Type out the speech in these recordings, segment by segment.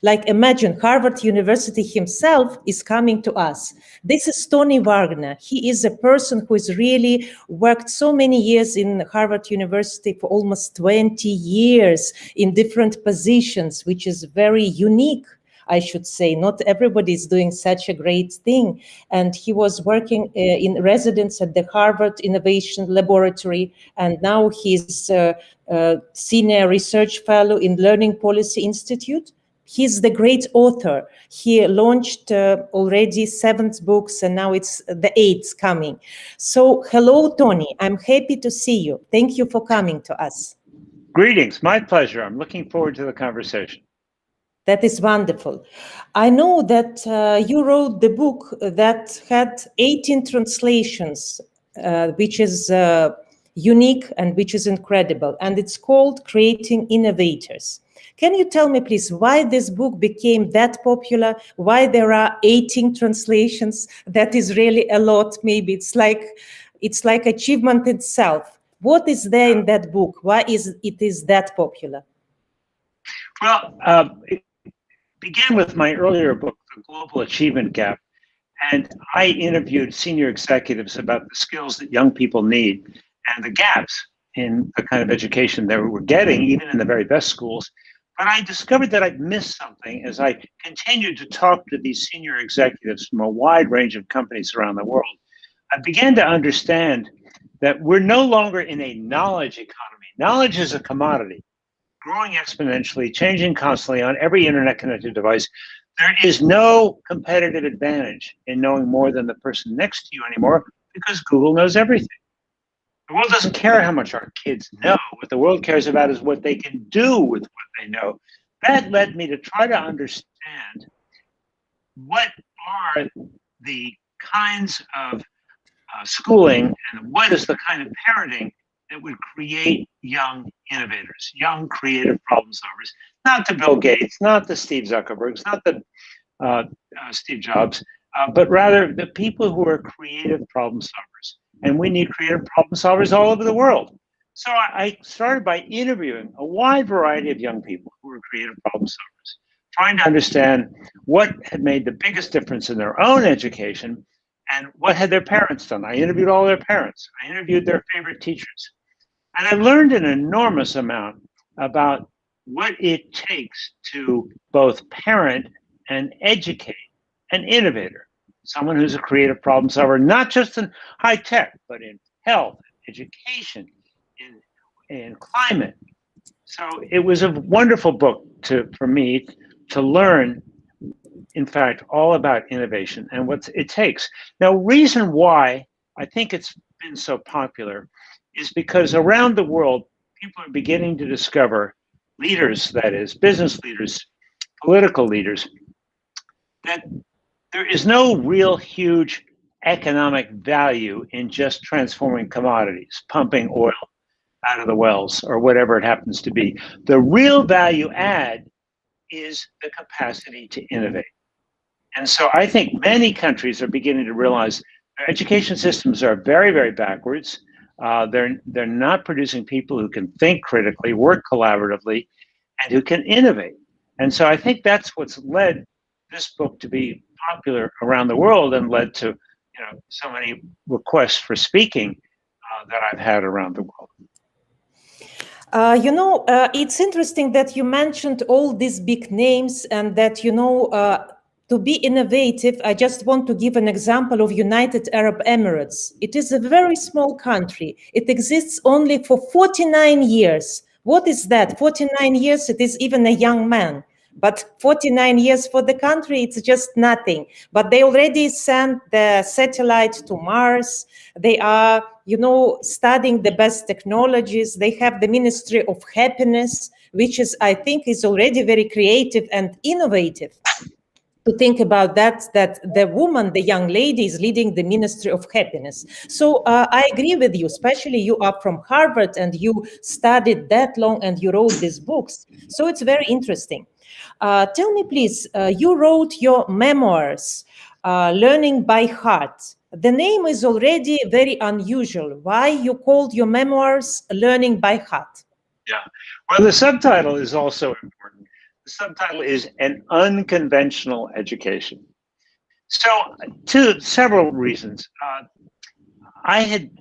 Like imagine Harvard University himself is coming to us. This is Tony Wagner. He is a person who has really worked so many years in Harvard University for almost 20 years in different positions, which is very unique, I should say. Not everybody is doing such a great thing. And he was working in residence at the Harvard Innovation Laboratory, and now he's a senior research fellow in Learning Policy Institute. He's the great author. He launched already 7 books, and now it's the 8th coming. So hello, Tony. I'm happy to see you. Thank you for coming to us. Greetings. My pleasure. I'm looking forward to the conversation. That is wonderful. I know that you wrote the book that had 18 translations, which is unique and which is incredible. And it's called Creating Innovators. Can you tell me, please, why this book became that popular? Why there are 18 translations? That is really a lot. Maybe it's like achievement itself. What is there in that book? Why is it that popular? Well, it began with my earlier book, The Global Achievement Gap, and I interviewed senior executives about the skills that young people need and the gaps in the kind of education that we're getting, even in the very best schools. But I discovered that I'd missed something as I continued to talk to these senior executives from a wide range of companies around the world. I began to understand that we're no longer in a knowledge economy. Knowledge is a commodity, growing exponentially, changing constantly on every internet-connected device. There is no competitive advantage in knowing more than the person next to you anymore because Google knows everything. The world doesn't care how much our kids know. What the world cares about is what they can do with what they know. That led me to try to understand what are the kinds of schooling and what is the kind of parenting that would create young innovators, young creative problem solvers, not the Bill Gates, not the Steve Zuckerbergs, not the Steve Jobs, but rather the people who are creative problem solvers. And we need creative problem solvers all over the world. So I started by interviewing a wide variety of young people who were creative problem solvers, trying to understand what had made the biggest difference in their own education and what had their parents done. I interviewed all their parents. I interviewed their favorite teachers. And I learned an enormous amount about what it takes to both parent and educate an innovator, someone who's a creative problem solver, not just in high tech, but in health, education, in climate. So it was a wonderful book for me to learn, in fact, all about innovation and what it takes. Now, reason why I think it's been so popular is because around the world, people are beginning to discover, leaders, that is, business leaders, political leaders, that there is no real huge economic value in just transforming commodities, pumping oil out of the wells or whatever it happens to be. The real value add is the capacity to innovate. And so I think many countries are beginning to realize their education systems are very, very backwards. They're not producing people who can think critically, work collaboratively, and who can innovate. And so I think that's what's led this book to be popular around the world and led to so many requests for speaking that I've had around the world. It's interesting that you mentioned all these big names and that, to be innovative, I just want to give an example of United Arab Emirates. It is a very small country. It exists only for 49 years. What is that? 49 years, it is even a young man. But 49 years for the country, it's just nothing. But they already sent the satellite to Mars. They are, studying the best technologies. They have the Ministry of Happiness, which is, I think, is already very creative and innovative. To think about that the woman, the young lady, is leading the Ministry of Happiness. So I agree with you, especially you are from Harvard and you studied that long and you wrote these books. So it's very interesting. Tell me, please, you wrote your memoirs, Learning by Heart. The name is already very unusual. Why you called your memoirs Learning by Heart? Yeah, well, the subtitle is also important. The subtitle is An Unconventional Education. So, several reasons. I had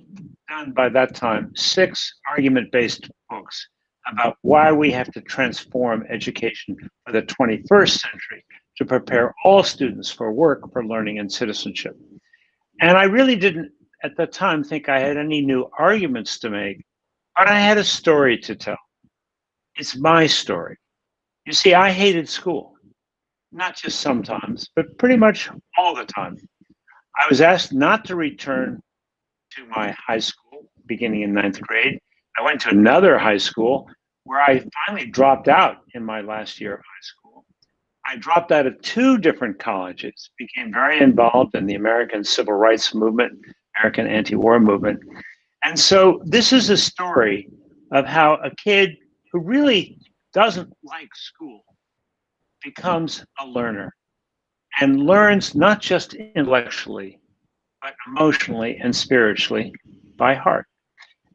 done by that time 6 argument-based books about why we have to transform education for the 21st century to prepare all students for work, for learning, and citizenship. And I really didn't, at the time, think I had any new arguments to make, but I had a story to tell. It's my story. You see, I hated school, not just sometimes, but pretty much all the time. I was asked not to return to my high school beginning in 9th grade. I went to another high school where I finally dropped out in my last year of high school. I dropped out of 2 different colleges, became very involved in the American Civil Rights Movement, American anti-war movement. And so this is a story of how a kid who really doesn't like school becomes a learner and learns not just intellectually, but emotionally and spiritually by heart.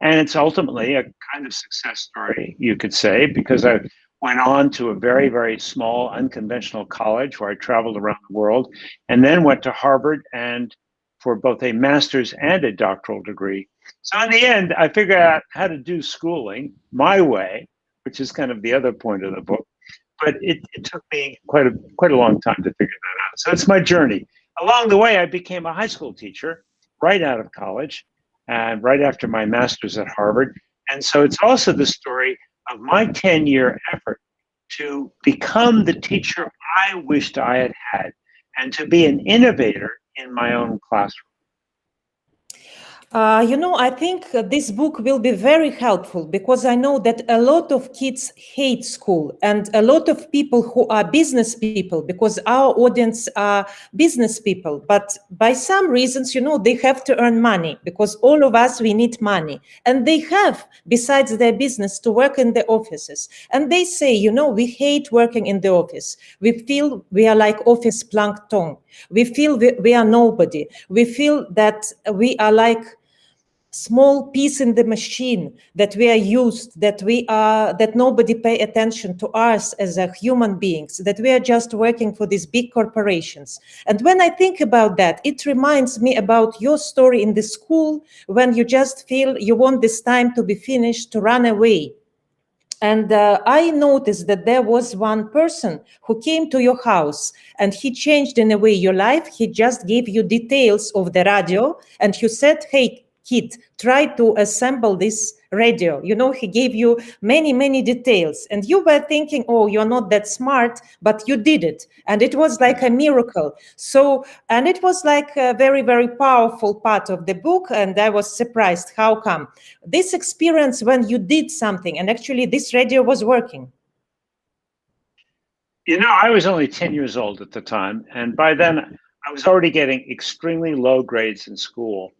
And it's ultimately a kind of success story, you could say, because I went on to a very, very small, unconventional college where I traveled around the world, and then went to Harvard and for both a master's and a doctoral degree. So in the end, I figured out how to do schooling my way, which is kind of the other point of the book. But it took me quite a long time to figure that out. So it's my journey. Along the way, I became a high school teacher right out of college and right after my master's at Harvard. And so it's also the story of my 10-year effort to become the teacher I wished I had had and to be an innovator in my own classroom. I think this book will be very helpful because I know that a lot of kids hate school and a lot of people who are business people, because our audience are business people, but by some reasons, they have to earn money because all of us, we need money. And they have, besides their business, to work in the offices. And they say, we hate working in the office. We feel we are like office plankton. We feel we are nobody. We feel that we are like small piece in the machine, that we are used, that nobody pay attention to us as a human beings, that we are just working for these big corporations. And when I think about that, it reminds me about your story in the school when you just feel you want this time to be finished, to run away. And I noticed that there was one person who came to your house and he changed in a way your life. He just gave you details of the radio and he said, hey, kid, try to assemble this radio. He gave you many, many details. And you were thinking, oh, you're not that smart, but you did it. And it was like a miracle. So, and it was like a very, very powerful part of the book. And I was surprised. How come? This experience when you did something and actually this radio was working. I was only 10 years old at the time. And by then I was already getting extremely low grades in school.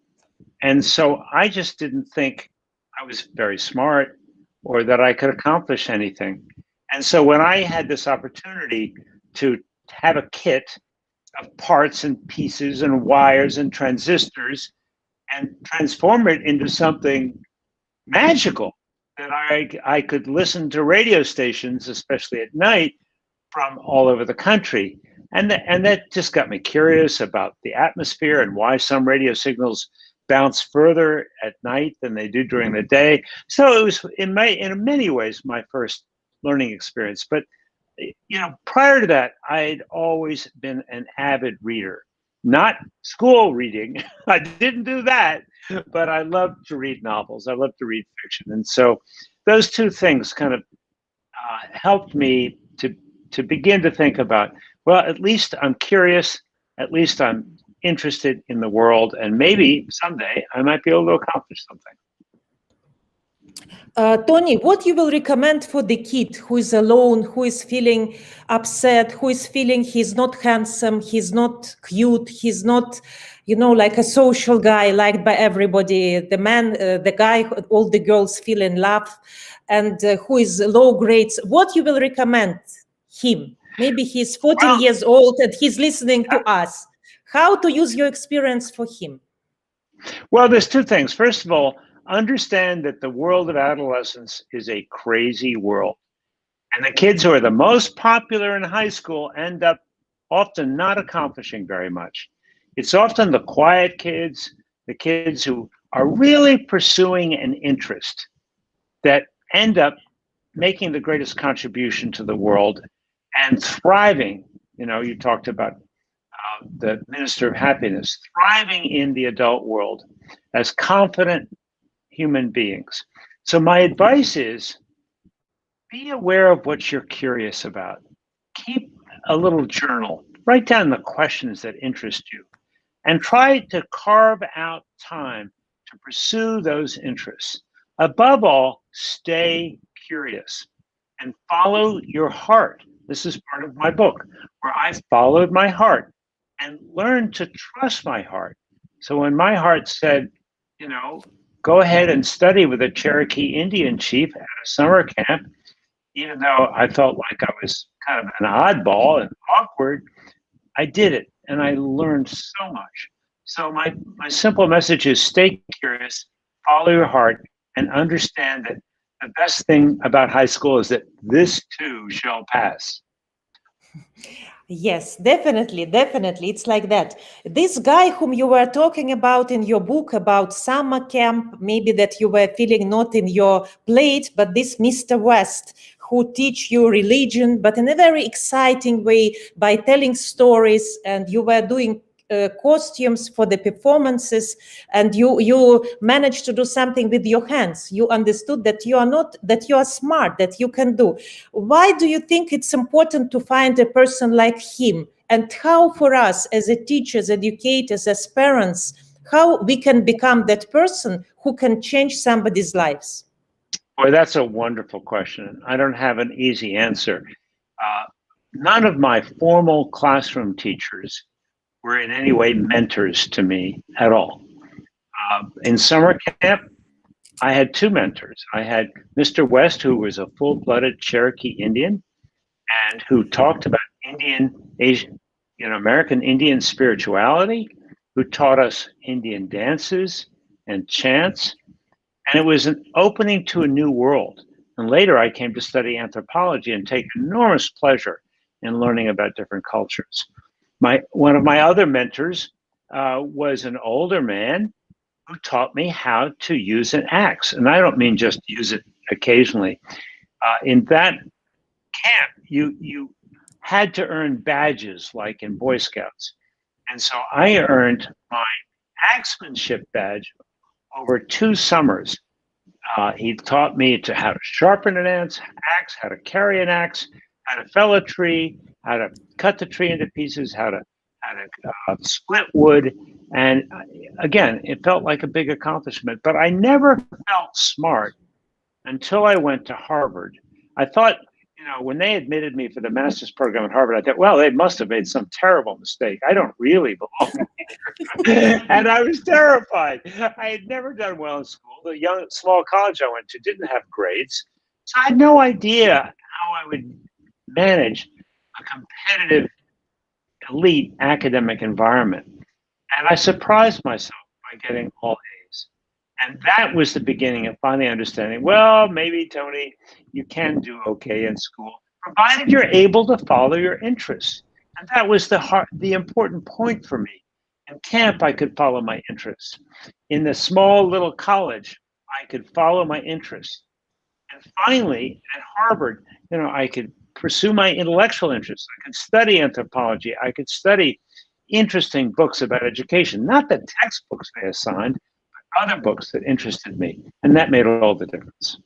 And so I just didn't think I was very smart or that I could accomplish anything. And so when I had this opportunity to have a kit of parts and pieces and wires and transistors and transform it into something magical, that I could listen to radio stations, especially at night, from all over the country. And that just got me curious about the atmosphere and why some radio signals bounce further at night than they do during the day. So it was in many ways my first learning experience. But prior to that, I'd always been an avid reader, not school reading. I didn't do that, but I loved to read novels. I loved to read fiction. And so those 2 things kind of helped me to begin to think about, well, at least I'm curious, at least I'm interested in the world, and maybe someday I might be able to accomplish something. Tony, what you will recommend for the kid who is alone, who is feeling upset, who is feeling he's not handsome, he's not cute, he's not, like a social guy liked by everybody, the man, the guy all the girls feel in love, and who is low grades, what you will recommend him? Maybe he's 14 years old and he's listening to us. How to use your experience for him? Well, there's 2 things. First of all, understand that the world of adolescence is a crazy world. And the kids who are the most popular in high school end up often not accomplishing very much. It's often the quiet kids, the kids who are really pursuing an interest that end up making the greatest contribution to the world and thriving. You know, you talked about the Minister of Happiness, thriving in the adult world as confident human beings. So my advice is be aware of what you're curious about. Keep a little journal. Write down the questions that interest you and try to carve out time to pursue those interests. Above all, stay curious and follow your heart. This is part of my book where I followed my heart and learned to trust my heart. So when my heart said, you know, go ahead and study with a Cherokee Indian chief at a summer camp, even though I felt like I was kind of an oddball and awkward, I did it and I learned so much. So my simple message is stay curious, follow your heart, and understand that the best thing about high school is that this too shall pass. Yes, definitely, definitely. It's like that. This guy whom you were talking about in your book about summer camp, maybe that you were feeling not in your plate, but this Mr. West who teach you religion, but in a very exciting way by telling stories, and you were doing costumes for the performances, and you managed to do something with your hands. You understood that you are not, that you are smart, that you can do. Why do you think it's important to find a person like him? And how for us as a teachers, educators, as parents, how we can become that person who can change somebody's lives? Boy, that's a wonderful question. I don't have an easy answer. None of my formal classroom teachers were in any way mentors to me at all. In summer camp, I had two mentors. I had Mr. West, who was a full-blooded Cherokee Indian and who talked about American Indian spirituality, who taught us Indian dances and chants. And it was an opening to a new world. And later I came to study anthropology and take enormous pleasure in learning about different cultures. One of my other mentors was an older man who taught me how to use an axe. And I don't mean just use it occasionally. In that camp, you had to earn badges like in Boy Scouts. And so I earned my axemanship badge over 2 summers. He taught me how to sharpen an axe, how to carry an axe, how to fell a tree, how to cut the tree into pieces, how to split wood. And again, it felt like a big accomplishment, but I never felt smart until I went to Harvard. I thought, when they admitted me for the master's program at Harvard, I thought, well, they must have made some terrible mistake. I don't really belong here. And I was terrified. I had never done well in school. The small college I went to didn't have grades. So I had no idea how I would manage a competitive, elite academic environment. And I surprised myself by getting all A's. And that was the beginning of finally understanding, well, maybe, Tony, you can do okay in school, provided you're able to follow your interests. And that was the important point for me. In camp, I could follow my interests. In the small little college, I could follow my interests. And finally, at Harvard, I could pursue my intellectual interests. I could study anthropology. I could study interesting books about education, not the textbooks they assigned, but other books that interested me. And that made all the difference.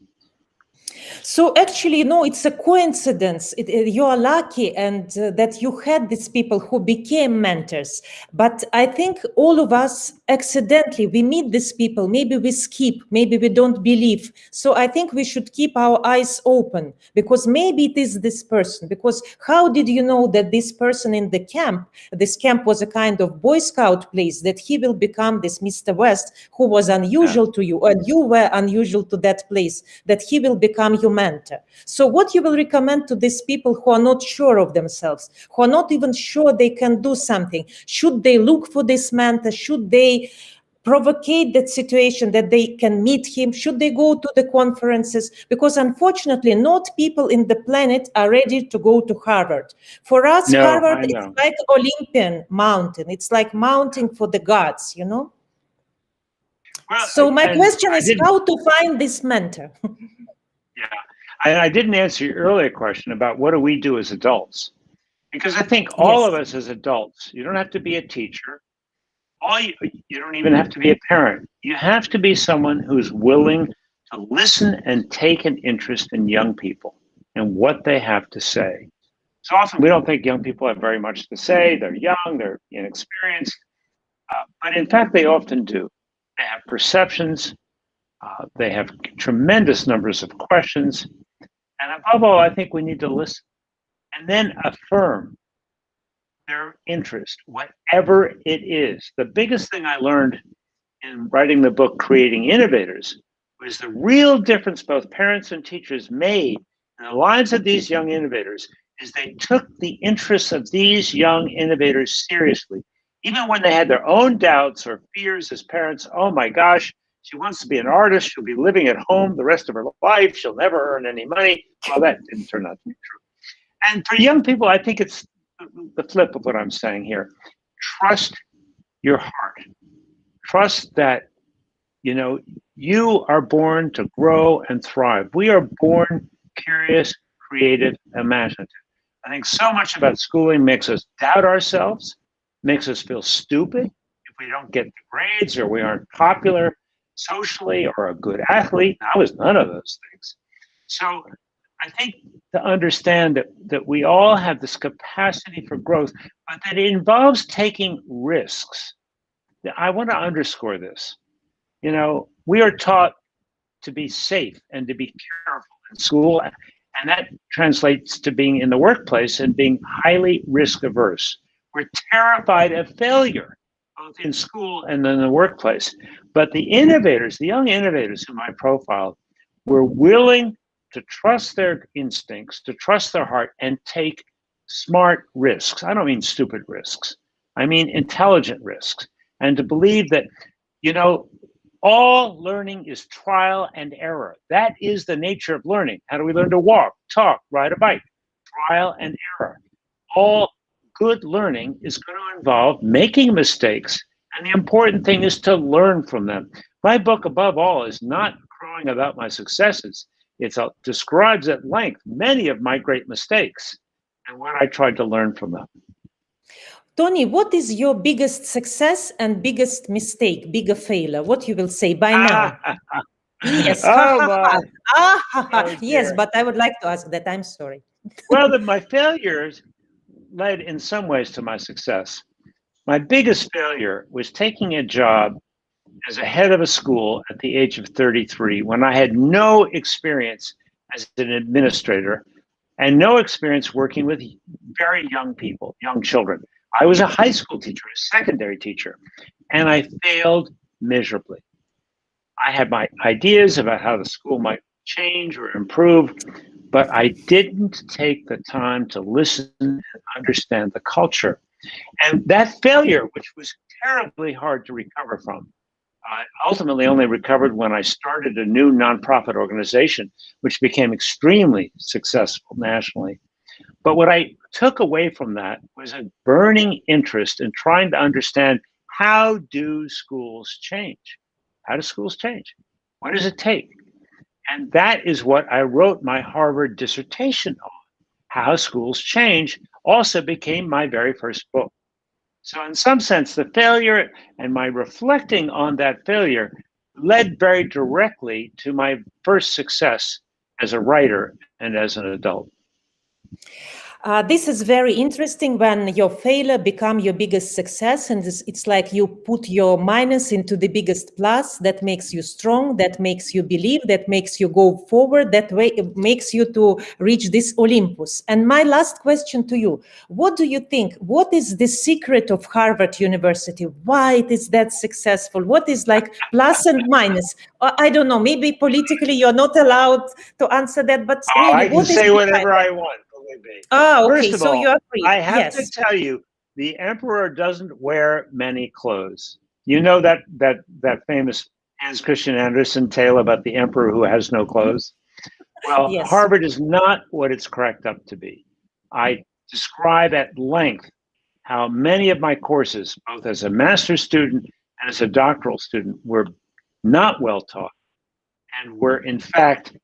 So actually, no, it's a coincidence. You are lucky and that you had these people who became mentors. But I think all of us accidentally, we meet these people, maybe we skip, maybe we don't believe. So I think we should keep our eyes open because maybe it is this person. Because how did you know that this person in the camp, this camp was a kind of Boy Scout place, that he will become this Mr. West who was unusual to you and you were unusual to that place, that he will become your mentor. So what you will recommend to these people who are not sure of themselves, who are not even sure they can do something? Should they look for this mentor? Should they provocate that situation that they can meet him? Should they go to the conferences? Because unfortunately, not people in the planet are ready to go to Harvard. For us, No, Harvard, I it's know. like Olympian mountain. It's like mounting for the gods, you know? Well, So my and question I is didn't. how to find this mentor? Yeah, I didn't answer your earlier question about what do we do as adults, because I think all Yes. of us as adults, you don't have to be a teacher. You don't even have to be a parent. You have to be someone who's willing to listen and take an interest in young people and what they have to say. So often we don't think young people have very much to say. They're young, they're inexperienced, but in fact, they often do. They have perceptions, they have tremendous numbers of questions. And above all, I think we need to listen and then affirm their interest, whatever it is. The biggest thing I learned in writing the book, Creating Innovators, was the real difference both parents and teachers made in the lives of these young innovators is they took the interests of these young innovators seriously. Even when they had their own doubts or fears as parents, oh my gosh, she wants to be an artist, she'll be living at home the rest of her life, she'll never earn any money. Well, that didn't turn out to be true. And for young people, I think it's the flip of what I'm saying here. Trust your heart. Trust that, you are born to grow and thrive. We are born curious, creative, imaginative. I think so much about schooling makes us doubt ourselves, makes us feel stupid if we don't get the grades or we aren't popular socially or a good athlete. I was none of those things. So I think to understand that we all have this capacity for growth, but that it involves taking risks. I want to underscore this. We are taught to be safe and to be careful in school, and that translates to being in the workplace and being highly risk averse. We're terrified of failure, both in school and in the workplace. But the innovators, the young innovators whom I profiled, were willing to trust their instincts, to trust their heart, and take smart risks. I don't mean stupid risks. I mean intelligent risks. And to believe that, all learning is trial and error. That is the nature of learning. How do we learn to walk, talk, ride a bike? Trial and error. All good learning is going to involve making mistakes. And the important thing is to learn from them. My book, above all, is not crowing about my successes. It describes at length many of my great mistakes and what I tried to learn from them. Tony, what is your biggest success and biggest mistake, bigger failure? What you will say by now? Yes. Yes, but I would like to ask that. I'm sorry. Well, my failures led in some ways to my success. My biggest failure was taking a job as a head of a school at the age of 33 when I had no experience as an administrator and no experience working with very young people, young children. I was a high school teacher, a secondary teacher, and I failed miserably. I had my ideas about how the school might change or improve, but I didn't take the time to listen and understand the culture. And that failure, which was terribly hard to recover from, I ultimately only recovered when I started a new nonprofit organization, which became extremely successful nationally. But what I took away from that was a burning interest in trying to understand, how do schools change? How do schools change? What does it take? And that is what I wrote my Harvard dissertation on. How Schools Change also became my very first book. So in some sense, the failure and my reflecting on that failure led very directly to my first success as a writer and as an adult. This is very interesting when your failure become your biggest success, and it's like you put your minus into the biggest plus. That makes you strong, that makes you believe, that makes you go forward, that way it makes you to reach this Olympus. And my last question to you, what do you think? What is the secret of Harvard University? Why it is that successful? What is like plus and minus? I don't know, maybe politically you're not allowed to answer that, but really, I can say whatever I want. Okay, First of so all, you are free. I have Yes. to tell you, the emperor doesn't wear many clothes. You know that famous Hans Christian Andersen tale about the emperor who has no clothes? Well, Yes. Harvard is not what it's cracked up to be. I describe at length how many of my courses, both as a master's student and as a doctoral student, were not well taught and were, in fact,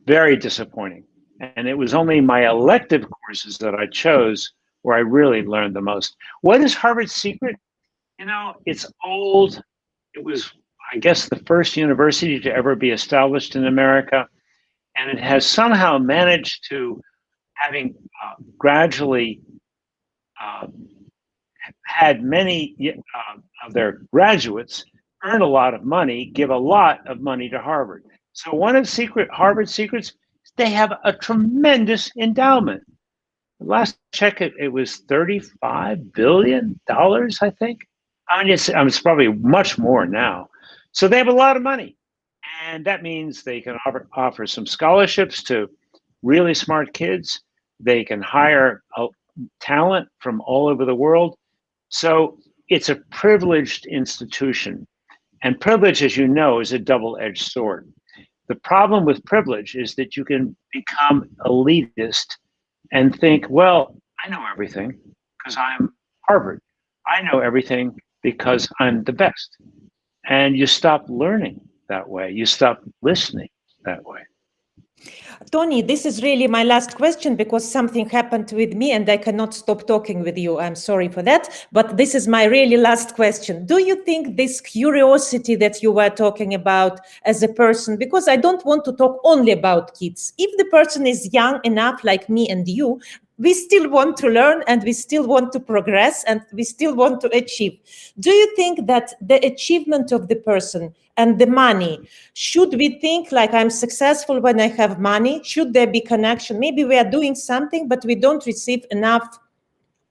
very disappointing. And it was only my elective courses that I chose where I really learned the most. What is Harvard's secret? You know, it's old. It was, I guess, the first university to ever be established in America. And it has somehow managed to, having gradually had many of their graduates earn a lot of money, give a lot of money to Harvard. So one of Harvard's secrets, they have a tremendous endowment. Last check, it was $35 billion, I think. I mean, it's probably much more now. So they have a lot of money. And that means they can offer some scholarships to really smart kids. They can hire talent from all over the world. So it's a privileged institution. And privilege, as you know, is a double-edged sword. The problem with privilege is that you can become elitist and think, well, I know everything because I'm Harvard. I know everything because I'm the best. And you stop learning that way. You stop listening that way. Tony, this is really my last question because something happened with me and I cannot stop talking with you. I'm sorry for that, but this is my really last question. Do you think this curiosity that you were talking about as a person, because I don't want to talk only about kids, if the person is young enough like me and you, we still want to learn and we still want to progress and we still want to achieve. Do you think that the achievement of the person and the money, should we think like I'm successful when I have money? Should there be connection? Maybe we are doing something, but we don't receive enough.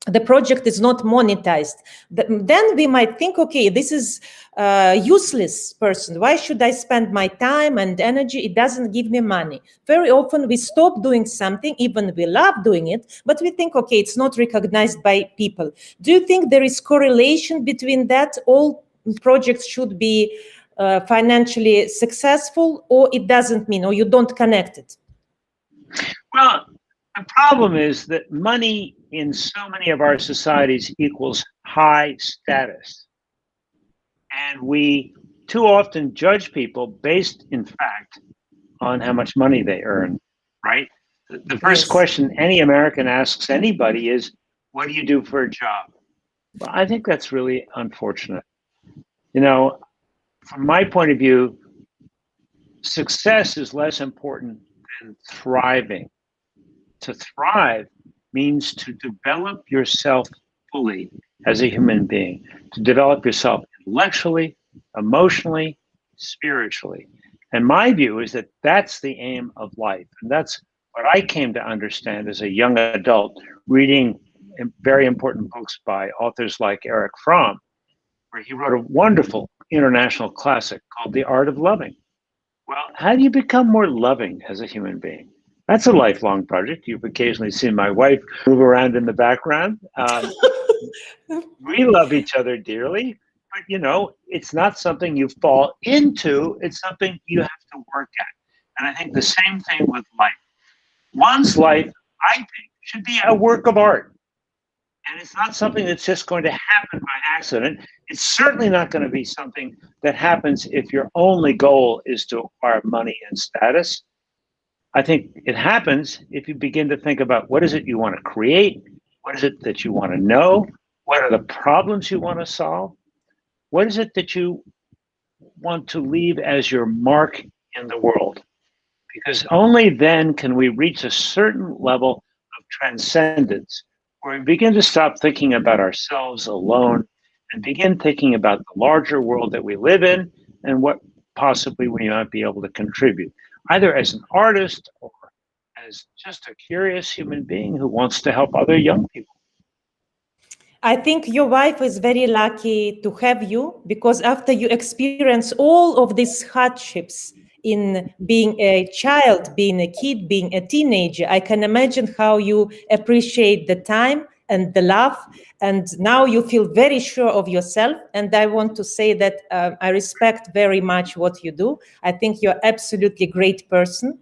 The project is not monetized. Then we might think, okay, this is a useless person. Why should I spend my time and energy? It doesn't give me money. Very often we stop doing something, even we love doing it, but we think, okay, it's not recognized by people. Do you think there is correlation between that? All projects should be financially successful, or it doesn't mean, or you don't connect it? Well, the problem is that money in so many of our societies equals high status. And we too often judge people based, in fact, on how much money they earn, right? The first question any American asks anybody is, what do you do for a job? Well, I think that's really unfortunate. You know, from my point of view, success is less important than thriving. To thrive means to develop yourself fully as a human being, to develop yourself intellectually, emotionally, spiritually. And my view is that that's the aim of life. And that's what I came to understand as a young adult, reading very important books by authors like Erich Fromm, where he wrote a wonderful international classic called The Art of Loving. Well, how do you become more loving as a human being? That's a lifelong project. You've occasionally seen my wife move around in the background. We love each other dearly, but you know, it's not something you fall into. It's something you have to work at. And I think the same thing with life. One's life, I think, should be a work of art. And it's not something that's just going to happen by accident. It's certainly not going to be something that happens if your only goal is to acquire money and status. I think it happens if you begin to think about what is it you want to create? What is it that you want to know? What are the problems you want to solve? What is it that you want to leave as your mark in the world? Because only then can we reach a certain level of transcendence where we begin to stop thinking about ourselves alone and begin thinking about the larger world that we live in and what possibly we might be able to contribute, either as an artist or as just a curious human being who wants to help other young people. I think your wife is very lucky to have you, because after you experience all of these hardships in being a child, being a kid, being a teenager, I can imagine how you appreciate the time and the love. And now you feel very sure of yourself. And I want to say that I respect very much what you do. I think you're absolutely great person.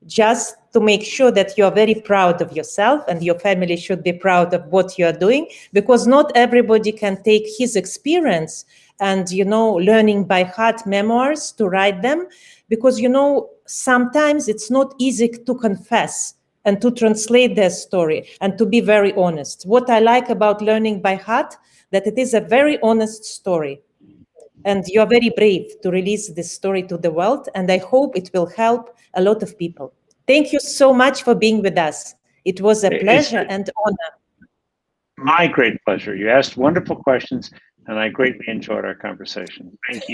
Just to make sure that you're very proud of yourself, and your family should be proud of what you're doing, because not everybody can take his experience and, learning by heart memoirs to write them, because, sometimes it's not easy to confess and to translate their story and to be very honest. What I like about learning by heart, that it is a very honest story. And you're very brave to release this story to the world. And I hope it will help a lot of people. Thank you so much for being with us. It was a pleasure and honor. My great pleasure. You asked wonderful questions, and I greatly enjoyed our conversation. Thank you.